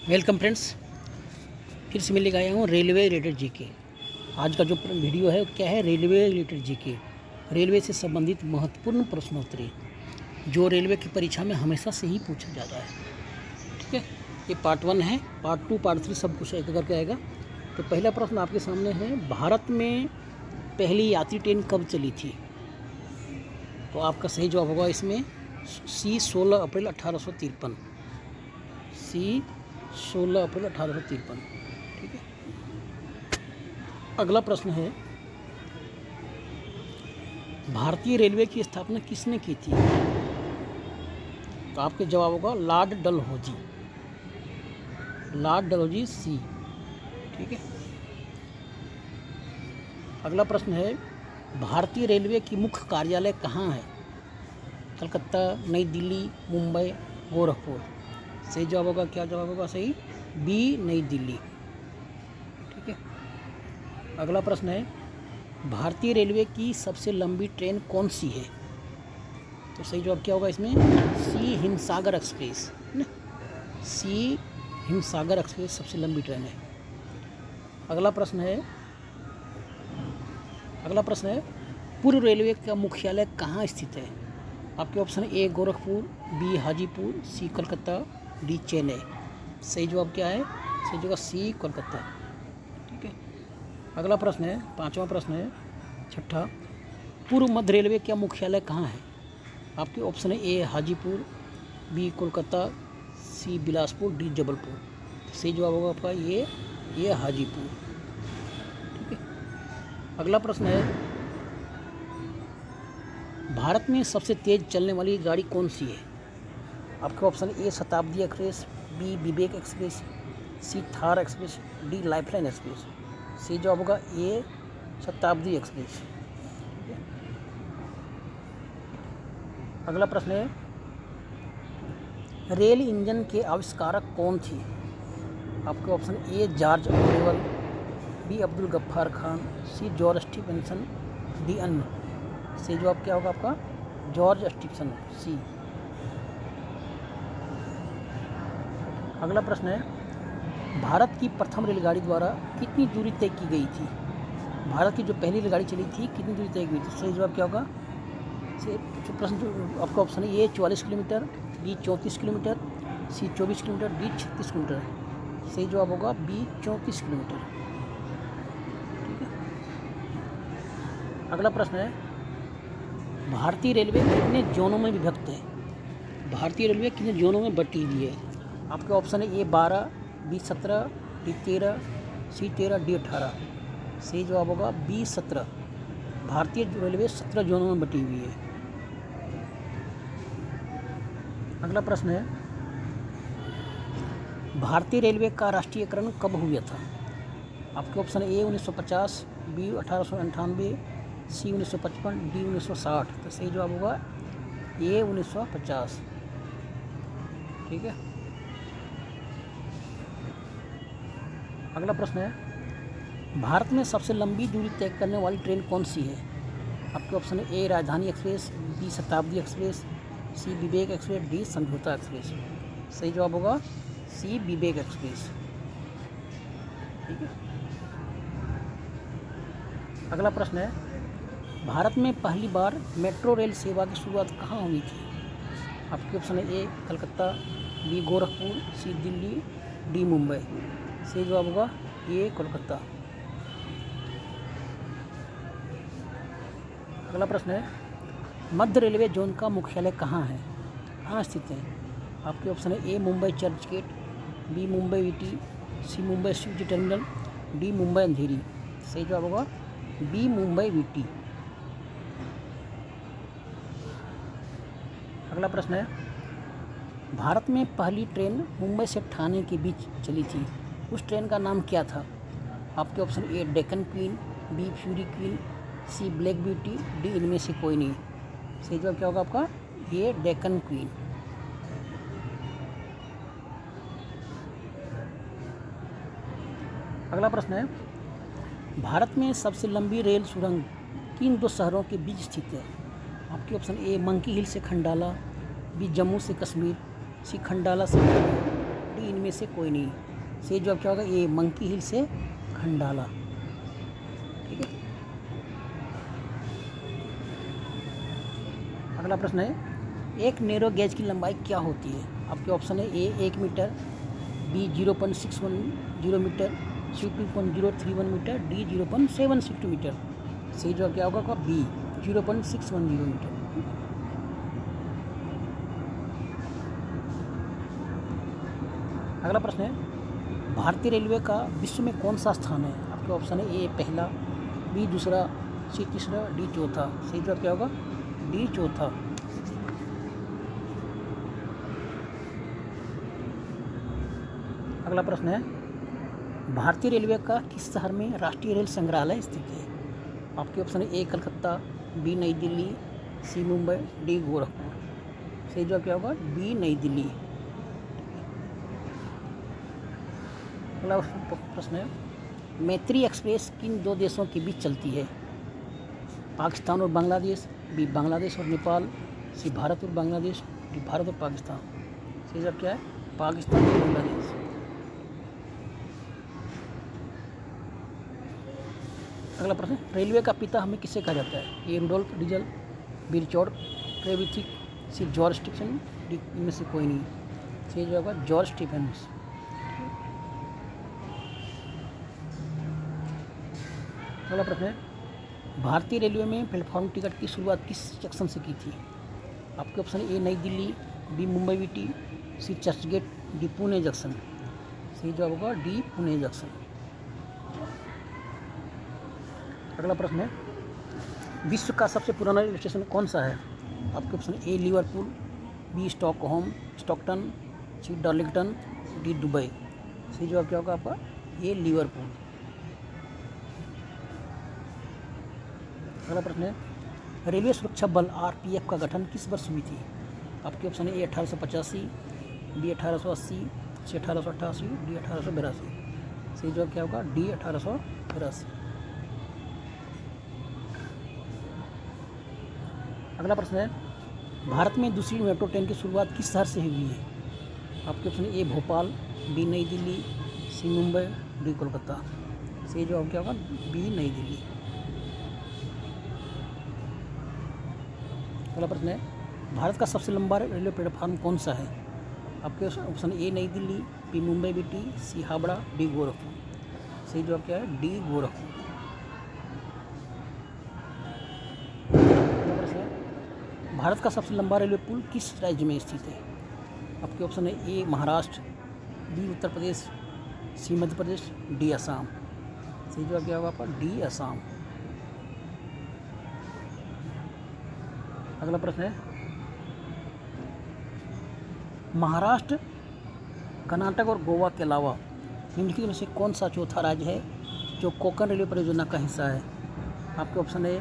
Welcome friends, फिर से मैं लेकर आया हूँ रेलवे रिलेटेड जीके। आज का जो वीडियो है क्या है, रेलवे रिलेटेड जीके। रेलवे से संबंधित महत्वपूर्ण प्रश्नोत्तरी जो रेलवे की परीक्षा में हमेशा से ही पूछा जाता है। ठीक है, ये पार्ट 1 है, पार्ट 2 पार्ट 3 सब कुछ एक करके आएगा। तो पहला प्रश्न आपके सामने है, भारत में पहली यात्री ट्रेन कब चली थी? तो आपका सही जवाब होगा इसमें सी 16 अप्रैल 1853। सी 16 अप्रैल 1853। ठीक है, अगला प्रश्न है, भारतीय रेलवे की स्थापना किसने की थी? तो आपके जवाब होगा लॉर्ड डलहौजी। लॉर्ड डलहौजी सी। ठीक है, अगला प्रश्न है, भारतीय रेलवे की मुख्य कार्यालय कहाँ है? कलकत्ता, नई दिल्ली, मुंबई, गोरखपुर। सही जवाब होगा, क्या जवाब होगा सही? बी, नई दिल्ली। ठीक है, अगला प्रश्न है, भारतीय रेलवे की सबसे लंबी ट्रेन कौन सी है? तो सही जवाब क्या होगा इसमें? सी, हिमसागर एक्सप्रेस। सी, हिमसागर एक्सप्रेस सबसे लंबी ट्रेन है। अगला प्रश्न है, पूर्व रेलवे का मुख्यालय कहाँ स्थित है? आपके option A Gorakhpur, B Hajipur, C Calcutta, D Chennai. सही जवाब क्या है? सही जवाब सी, कोलकाता। ठीक है, अगला प्रश्न है, पांचवा प्रश्न है, छठा, पूर्व मध्य रेलवे का मुख्यालय कहाँ है? आपके ऑप्शन है ए हाजीपुर, बी कोलकाता, सी बिलासपुर, डी जबलपुर। सही जवाब होगा आपका ये हाजीपुर। ठीक है, अगला प्रश्न है, भारत में सबसे तेज़ चलने वाली गाड़ी कौन सी है? आपके option A Shatabdi express, B Vivek express, C Thar express, D lifeline express. सही जवाब होगा ए शताब्दी एक्सप्रेस। अगला प्रश्न है, रेल इंजन के आविष्कारक कौन थे? आपके option A George Orwell, B Abdul Gaffar Khan, C George Stephenson, D अन्य। सही जवाब क्या होगा आपका? George Stephenson C. अगला प्रश्न है, भारत की प्रथम रेलगाड़ी द्वारा कितनी दूरी तय की गई थी? भारत की जो पहली रेलगाड़ी चली थी कितनी दूरी तय की गई थी? सही जवाब क्या होगा? प्रश्न जो आपका ऑप्शन है ए 40 किलोमीटर, बी 34 किलोमीटर, सी 24 किलोमीटर, डी 36 किलोमीटर। सही जवाब होगा बी 34 किलोमीटर। ठीक है, अगला प्रश्न है, भारतीय रेलवे कितने जोनों में विभक्त है? भारतीय रेलवे कितने जोनों में बटी हुई है? आपके ऑप्शन है ए 12, बी 17, डी 13, सी 13, डी 18। सही जवाब होगा बी 17। भारतीय रेलवे 17 जोनों में बटी हुई है। अगला प्रश्न है, भारतीय रेलवे का राष्ट्रीयकरण कब हुआ था? आपके option A 1950, B 1898, C 1955, D 1960। तो सही जवाब होगा ए 1950। ठीक है, अगला प्रश्न है, भारत में सबसे लंबी दूरी तय करने वाली ट्रेन कौन सी है? आपके ऑप्शन है ए राजधानी एक्सप्रेस, बी शताब्दी एक्सप्रेस, सी विवेक एक्सप्रेस, डी समझौता एक्सप्रेस। सही जवाब होगा सी विवेक एक्सप्रेस। ठीक है, अगला प्रश्न है, भारत में पहली बार मेट्रो रेल सेवा की शुरुआत कहाँ हुई थी? आपके ऑप्शन है ए कलकत्ता, बी गोरखपुर, सी दिल्ली, डी मुंबई। सही जवाब होगा ए कोलकाता। अगला प्रश्न है, मध्य रेलवे जोन का मुख्यालय कहाँ है, कहाँ स्थित है? आपके ऑप्शन है A Mumbai Churchgate, B Mumbai VT, C Mumbai Shivaji terminal, D Mumbai Andheri. सही जवाब होगा बी मुंबई वीटी। अगला प्रश्न है, भारत में पहली ट्रेन मुंबई से ठाणे के बीच चली थी, उस ट्रेन का नाम क्या था? आपके option A Deccan queen, B fury queen, C black beauty, D इनमें से कोई नहीं। सही जवाब क्या होगा आपका? ये डेक्कन क्वीन। अगला प्रश्न है, भारत में सबसे लंबी रेल सुरंग किन दो शहरों के बीच स्थित है? आपके ऑप्शन ए मंकी हिल से खंडाला, बी जम्मू से कश्मीर, सी खंडाला से डी इनमें से कोई नहीं। सही जवाब क्या होगा? ए मंकी हिल से खंडाला। ठीक है। अगला प्रश्न है, एक नैरो गेज की लंबाई क्या होती है? आपके ऑप्शन है A 1 metre, B 0.610 metre, C 2.031 metre, D 0.762 metre. सही जवाब क्या होगा? B 0.610 metre. अगला प्रश्न है, भारतीय रेलवे का विश्व में कौन सा स्थान है? आपके ऑप्शन है ए पहला, बी दूसरा, सी तीसरा, डी चौथा। सही जवाब क्या होगा? डी चौथा। अगला प्रश्न है, भारतीय रेलवे का किस शहर में राष्ट्रीय रेल संग्रहालय स्थित है? आपके ऑप्शन है ए कलकत्ता, बी नई दिल्ली, सी मुंबई, डी गोरखपुर। सही जवाब क्या होगा? बी नई दिल्ली। अगला प्रश्न है, मैत्री एक्सप्रेस किन दो देशों के बीच चलती है? पाकिस्तान और बांग्लादेश, बी बांग्लादेश और नेपाल, सी भारत और बांग्लादेश, डी भारत और पाकिस्तान। सही जवाब क्या है? पाकिस्तान और बांग्लादेश। अगला प्रश्न, रेलवे का पिता हमें किसे कहा जाता है? A Rudolf Diesel, B Richard Trevithick, C George Stephen, D इनमें से कोई नहीं। सही जवाब होगा जॉर्ज स्टीफेंस। अगला प्रश्न है, भारतीय रेलवे में प्लेटफॉर्म टिकट की शुरुआत किस जंक्शन से की थी? आपके ऑप्शन ए नई दिल्ली, बी मुंबई वीटी, सी चर्चगेट, डी पुणे जंक्शन। सही जवाब होगा डी पुणे जंक्शन। अगला प्रश्न है, विश्व का सबसे पुराना रेलवे स्टेशन कौन सा है? आपके option A Liverpool, B Stockholm Stockton, C Darlington, D Dubai. सही जवाब क्या होगा आपका? A Liverpool. अगला प्रश्न है, रेलवे सुरक्षा बल आरपीएफ का गठन किस वर्ष हुई थी? आपके ऑप्शन है ए 1885, बी 1880, सी 1888, डी 1882। सही जवाब क्या होगा? डी 1882। अगला प्रश्न है, भारत में दूसरी मेट्रो ट्रेन की शुरुआत किस शहर से हुई है? आपके ऑप्शन ए भोपाल, बी नई दिल्ली, सी मुंबई, डी कोलकाता। सही जवाब क्या होगा? बी नई दिल्ली। अगला प्रश्न है, भारत का सबसे लंबा रेलवे प्लेटफार्म कौन सा है? आपके ऑप्शन ए नई दिल्ली, बी मुंबई वीटी, सी हावड़ा, डी गोरखपुर। सही जवाब क्या है? डी गोरखपुर। भारत का सबसे लंबा रेलवे पुल किस राज्य में स्थित है? आपके ऑप्शन है ए महाराष्ट्र, बी उत्तर प्रदेश, सी मध्य प्रदेश, डी असम। सही जवाब क्या होगा आपका? डी असम। अगला प्रश्न है, महाराष्ट्र, कर्नाटक और गोवा के अलावा निम्नलिखित में से कौन सा चौथा राज्य है जो कोंकण रेलवे परियोजना का हिस्सा है? आपके ऑप्शन है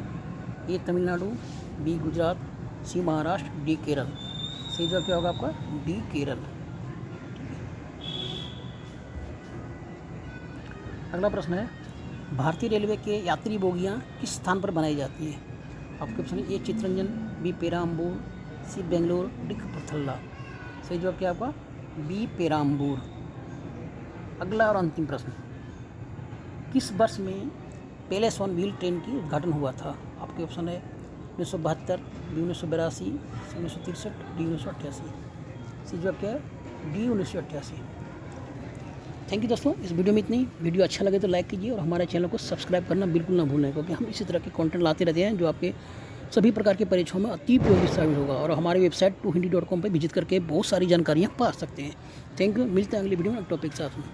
ए तमिलनाडु, बी गुजरात, सी महाराष्ट्र, डी केरल। सही जवाब क्या होगा आपका? डी केरल। अगला प्रश्न है, भारतीय रेलवे के यात्री बोगियां किस स्थान पर बनाई जाती है? आपके ऑप्शन है ए चितरंजन, बी पेराम्बूर, सी बेंगलोर, डी कपूरथला। सही जवाब क्या आपका? बी पेराम्बूर। अगला और अंतिम प्रश्न, किस वर्ष में पैलेस ऑन व्हील ट्रेन की उद्घाटन हुआ था? आपके ऑप्शन है 1972, बी 1982, सी 1963, डी 1988। सी जवाब क्या है? डी 1988। थैंक यू दोस्तों, इस वीडियो में इतनी। वीडियो अच्छा लगे तो लाइक कीजिए और हमारे चैनल को सब्सक्राइब करना बिल्कुल ना भूलें, क्योंकि हम इसी तरह के कंटेंट लाते रहते हैं जो आपके सभी प्रकार के परीक्षाओं में अति उपयोगी साबित होगा। और हमारे वेबसाइट 2hindi.com पर विजिट करके बहुत सारी जानकारियाँ पा सकते हैं। थैंक यू, मिलते हैं अगली वीडियो में टॉपिक के साथ में।